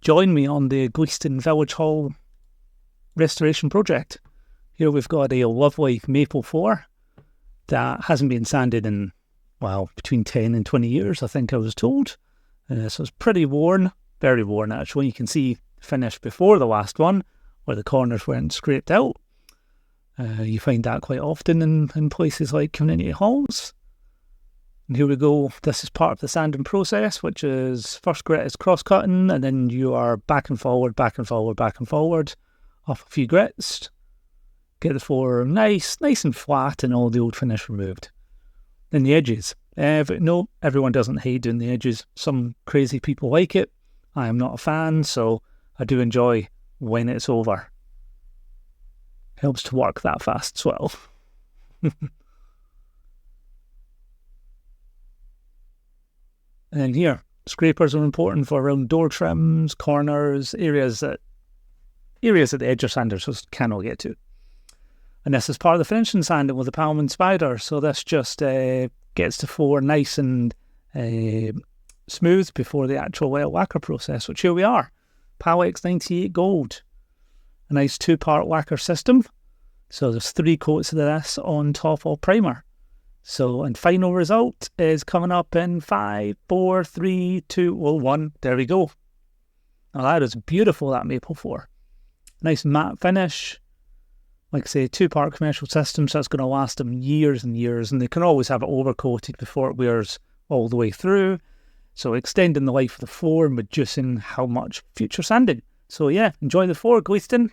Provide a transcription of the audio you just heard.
join me on the Gleaston Village Hall restoration project. Here we've got a lovely maple 4 that hasn't been sanded in, well, between 10 and 20 years, I think I was told. So it's pretty worn, very worn actually. You can see the finish before the last one, where the corners weren't scraped out. You find that quite often in places like community halls. And here we go. This is part of the sanding process, which is first grit is cross-cutting, and then you are back and forward, back and forward, back and forward, off a few grits. Get the floor nice and flat and all the old finish removed. Then the edges. No, everyone doesn't hate doing the edges. Some crazy people like it. I am not a fan, so I do enjoy when it's over. Helps to work that fast as well. And then here, scrapers are important for around door trims, corners, areas that the edge of sanders just cannot get to. And this is part of the finishing sanding with the Palm Spider. So this just gets the floor nice and smooth before the actual lacquer process, which here we are. Palex 98 Gold. A nice 2-part lacquer system. So there's 3 coats of this on top of primer. So, and final result is coming up in 5, 4, 3, 2, 1. There we go. Now that is beautiful, that maple 4. Nice matte finish. Like I say, 2-part commercial system, so it's going to last them years and years. And they can always have it overcoated before it wears all the way through. So extending the life of the floor and reducing how much future sanding. So yeah, enjoy the 4, Gleaston.